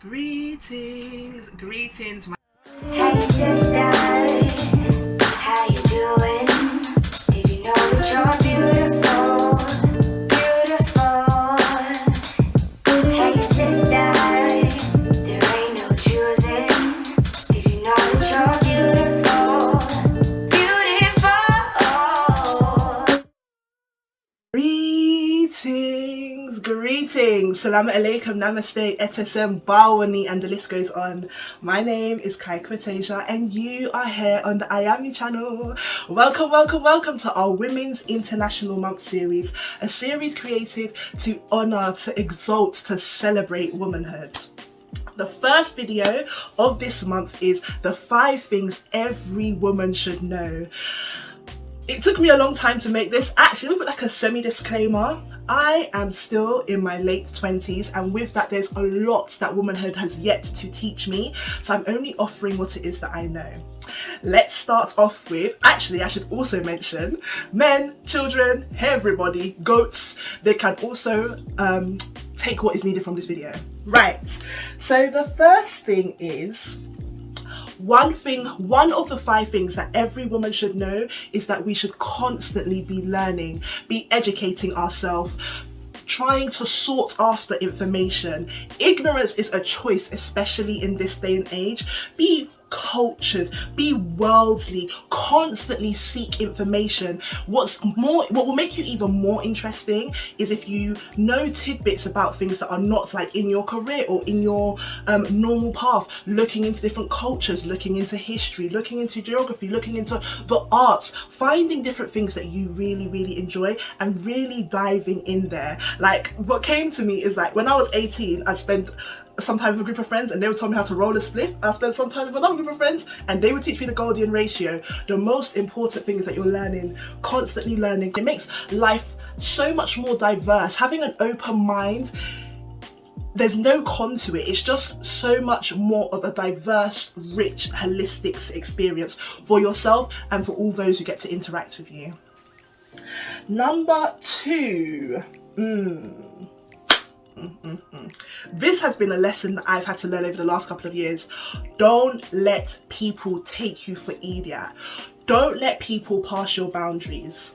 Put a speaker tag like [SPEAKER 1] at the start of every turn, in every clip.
[SPEAKER 1] Greetings.
[SPEAKER 2] Hey sister, how you doing? Did you know that you're beautiful, beautiful? Hey sister, there ain't no choosing. Did you know that you're beautiful, beautiful?
[SPEAKER 1] Greetings. Salaam alaikum, namaste, etasem, bawani, and the list goes on. My name is Kai Quatasia and you are here on the Eyeame channel. Welcome to our Women's International Month series, a series created to honour, to exalt, to celebrate womanhood. The first video of this month is the 5 things every woman should know. It took me a long time to make this. Actually, let me put like a semi-disclaimer. I am still in my late 20s, and with that there's a lot that womanhood has yet to teach me, so I'm only offering what it is that I know. Let's start off with, actually I should also mention, men, children, everybody, goats, they can also take what is needed from this video. Right, so the first thing is, one of the 5 things that every woman should know is that we should constantly be learning, be educating ourselves, trying to sort after information. Ignorance is a choice, especially in this day and age. Be cultured, be worldly, constantly seek information. What will make you even more interesting is if you know tidbits about things that are not like in your career or in your normal path, looking into different cultures, looking into history, looking into geography, looking into the arts, finding different things that you really enjoy and really diving in there. Like, what came to me is like, when I was 18, I'd spend some time with a group of friends and they would tell me how to roll a spliff. I spent some time with another group of friends and they would teach me the Gaudian ratio. The most important thing is that you're learning, constantly learning. It makes life so much more diverse. Having an open mind, there's no con to it. It's just so much more of a diverse, rich, holistic experience for yourself and for all those who get to interact with you. Number 2. This has been a lesson that I've had to learn over the last couple of years. Don't let people take you for idiot. Don't let people pass your boundaries.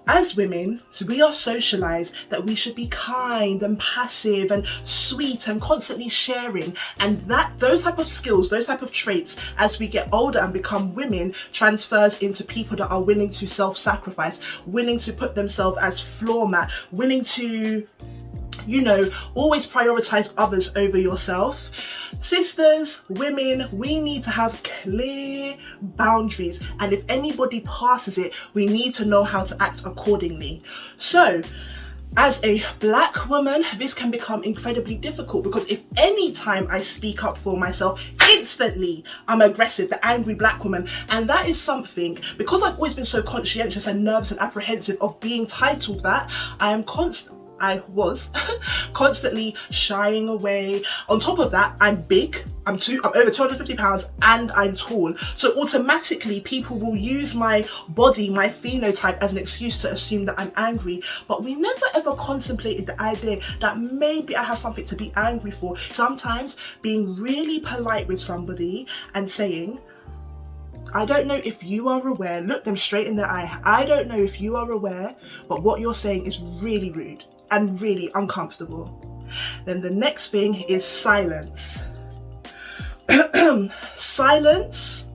[SPEAKER 1] As women, we are socialized that we should be kind and passive and sweet and constantly sharing, and those type of skills, those type of traits, as we get older and become women, transfers into people that are willing to self-sacrifice, willing to put themselves as floor mat, willing to, you know, always prioritize others over yourself. Sisters, women, we need to have clear boundaries, and if anybody passes it, we need to know how to act accordingly. So, as a black woman, this can become incredibly difficult because if any time I speak up for myself, instantly I'm aggressive, the angry black woman. And that is something, because I've always been so conscientious and nervous and apprehensive of being titled that, I was constantly shying away. On top of that, I'm big, I'm over 250 pounds and I'm tall. So automatically people will use my body, my phenotype as an excuse to assume that I'm angry. But we never ever contemplated the idea that maybe I have something to be angry for. Sometimes being really polite with somebody and saying, I don't know if you are aware, look them straight in the eye, I don't know if you are aware, but what you're saying is really rude and really uncomfortable. Then the next thing is silence. Silence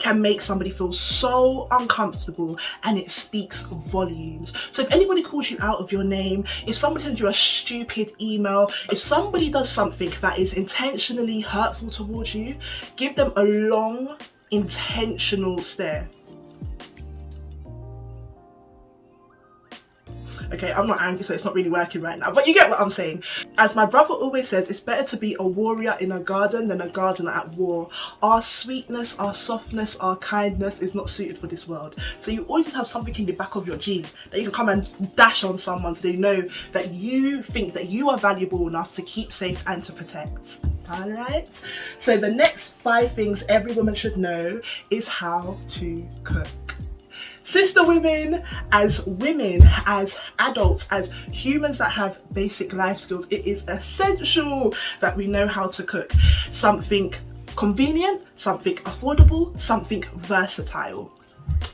[SPEAKER 1] can make somebody feel so uncomfortable and it speaks volumes. So if anybody calls you out of your name, if somebody sends you a stupid email, if somebody does something that is intentionally hurtful towards you, give them a long, intentional stare. Okay, I'm not angry, so it's not really working right now, but you get what I'm saying. As my brother always says, it's better to be a warrior in a garden than a gardener at war. Our sweetness, our softness, our kindness is not suited for this world. So you always have something in the back of your jeans that you can come and dash on someone so they know that you think that you are valuable enough to keep safe and to protect. Alright? So the next 5 things every woman should know is how to cook. Sister women, as adults, as humans that have basic life skills, it is essential that we know how to cook something convenient, something affordable, something versatile.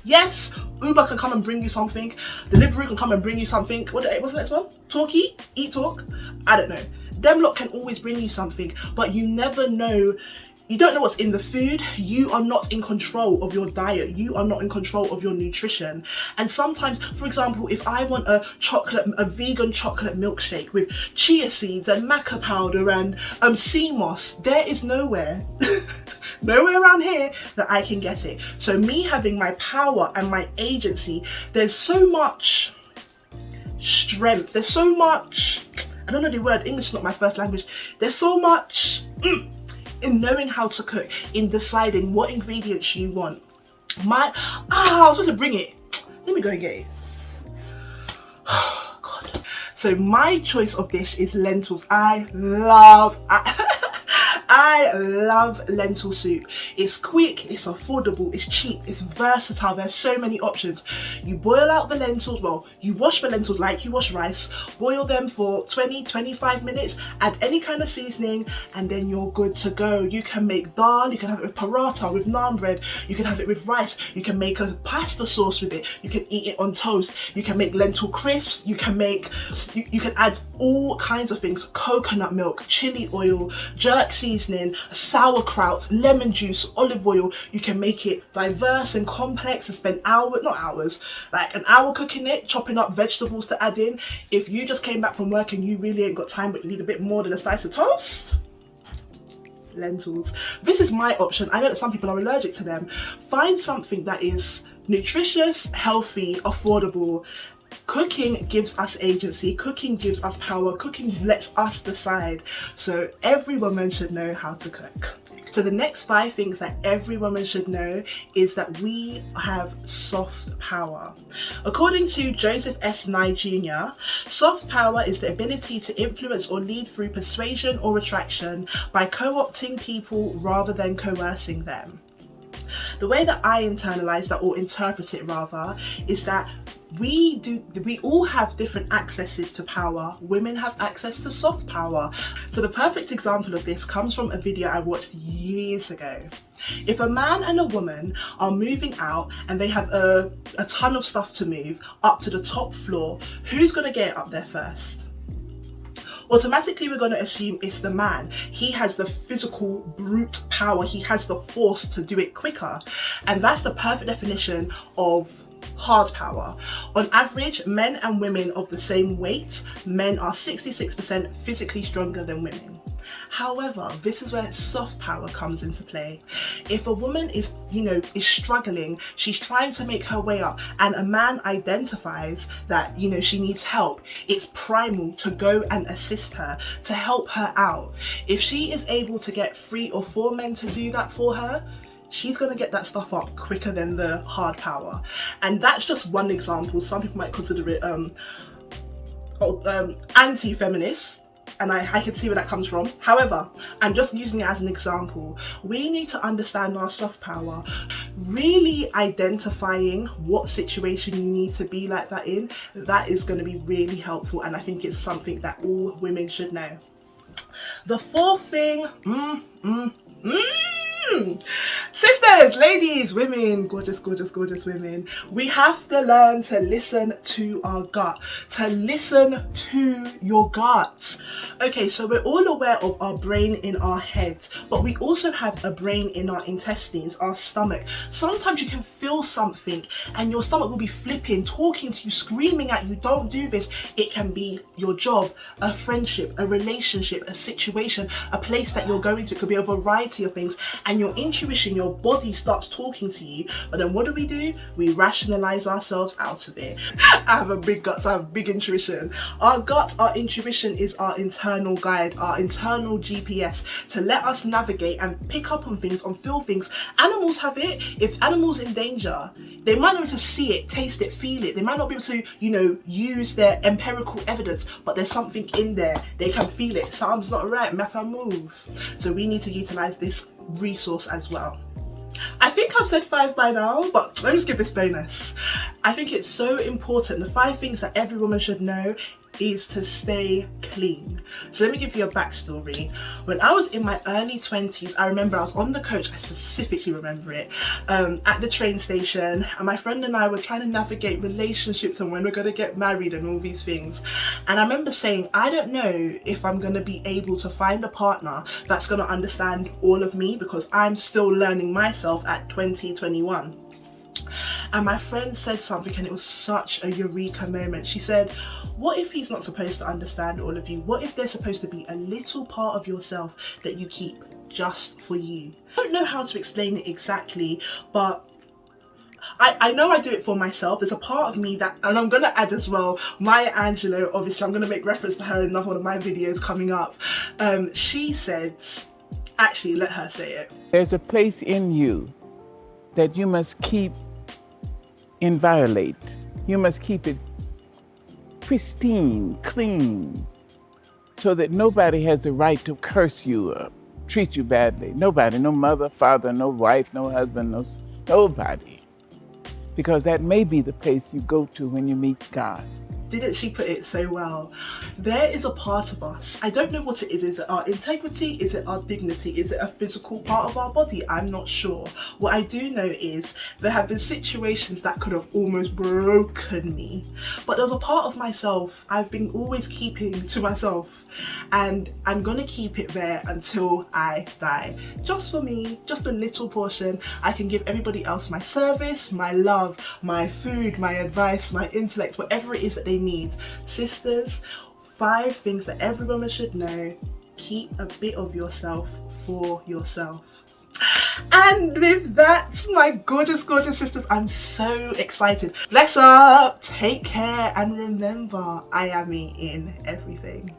[SPEAKER 1] Yes, Uber can come and bring you something, delivery can come and bring you something. What's the next one? Talkie? Eat Talk? I don't know. Them lot can always bring you something, but you never know. You don't know what's in the food. You are not in control of your diet. You are not in control of your nutrition. And sometimes, for example, if I want a vegan chocolate milkshake with chia seeds and maca powder and sea moss, there is nowhere around here that I can get it. So me having my power and my agency, there's so much strength. There's so much, I don't know the word, English is not my first language. There's so much in knowing how to cook, in deciding what ingredients you want. I was supposed to bring it. Let me go and get it. Oh, God. So my choice of dish is lentils. I love lentil soup. It's quick, it's affordable, it's cheap, it's versatile. There's so many options. You boil out the lentils, well, you wash the lentils like you wash rice, boil them for 20-25 minutes, add any kind of seasoning, and then you're good to go. You can make dal, you can have it with paratha, with naan bread, you can have it with rice, you can make a pasta sauce with it, you can eat it on toast, you can make lentil crisps, you can add all kinds of things, coconut milk, chili oil, jerk seasoning, sauerkraut, lemon juice, olive oil. You can make it diverse and complex and spend like an hour cooking it, chopping up vegetables to add in. If you just came back from work and you really ain't got time but you need a bit more than a slice of toast, lentils. This is my option. I know that some people are allergic to them. Find something that is nutritious, healthy, affordable. Cooking gives us agency, cooking gives us power, cooking lets us decide. So every woman should know how to cook. So the next 5 things that every woman should know is that we have soft power. According to Joseph S. Nye Jr., soft power is the ability to influence or lead through persuasion or attraction by co-opting people rather than coercing them. The way that I internalize that, or interpret it rather, is that we all have different accesses to power. Women have access to soft power. So the perfect example of this comes from a video I watched years ago. If a man and a woman are moving out and they have a ton of stuff to move up to the top floor, who's going to get up there first? Automatically we're going to assume it's the man. He has the physical brute power, he has the force to do it quicker, and that's the perfect definition of hard power. On average, men and women of the same weight, men are 66% physically stronger than women. However, this is where soft power comes into play. If a woman is struggling, she's trying to make her way up, and a man identifies that, she needs help, it's primal to go and assist her, to help her out. If she is able to get 3 or 4 men to do that for her, she's going to get that stuff up quicker than the hard power. And that's just one example. Some people might consider it anti-feminist, and I can see where that comes from. However, I'm just using it as an example. We need to understand our soft power. Really identifying what situation you need to be like that in, that is going to be really helpful, and I think it's something that all women should know. The 4th thing, sisters, ladies, women, gorgeous women, we have to learn to listen to our gut, to listen to your gut. Okay, so we're all aware of our brain in our head, but we also have a brain in our intestines, our stomach. Sometimes you can feel something and your stomach will be flipping, talking to you, screaming at you, don't do this. It can be your job, a friendship, a relationship, a situation, a place that you're going to. It could be a variety of things, and your intuition, your body starts talking to you, but then what do? We rationalize ourselves out of it. I have a big gut, so I have big intuition. Our gut, our intuition is our internal guide, our internal GPS to let us navigate and pick up on things, and feel things. Animals have it. If animals in danger, they might not be able to see it, taste it, feel it. They might not be able to, use their empirical evidence, but there's something in there. They can feel it. Something's not right, make a move. So we need to utilize this resource as well. I think I've said 5 by now, but let me just give this bonus. I think it's so important. The 5 things that every woman should know is to stay clean. So let me give you a backstory. When I was in my early 20s, I remember I was on the coach, I specifically remember it, at the train station, and my friend and I were trying to navigate relationships and when we're going to get married and all these things. And I remember saying, I don't know if I'm going to be able to find a partner that's going to understand all of me, because I'm still learning myself at 2021. And my friend said something and it was such a eureka moment. She said, what if he's not supposed to understand all of you? What if there's supposed to be a little part of yourself that you keep just for you? I don't know how to explain it exactly, but I know I do it for myself. There's a part of me that, and I'm going to add as well, Maya Angelou, obviously I'm going to make reference to her in another one of my videos coming up. She said, actually let her say it.
[SPEAKER 3] There's a place in you that you must keep inviolate. You must keep it pristine, clean, so that nobody has the right to curse you or treat you badly. Nobody, no mother, father, no wife, no husband, nobody. Because that may be the place you go to when you meet God.
[SPEAKER 1] Didn't she put it so well? There is a part of us, I don't know what it is. Is it our integrity? Is it our dignity? Is it a physical part of our body? I'm not sure. What I do know is there have been situations that could have almost broken me, but there's a part of myself I've been always keeping to myself, and I'm gonna keep it there until I die. Just for me, just a little portion. I can give everybody else my service, my love, my food, my advice, my intellect, whatever it is that they need. Sisters, 5 things that every woman should know. Keep a bit of yourself for yourself. And with that, my gorgeous, gorgeous sisters, I'm so excited. Bless up, take care, and remember, I am me in everything.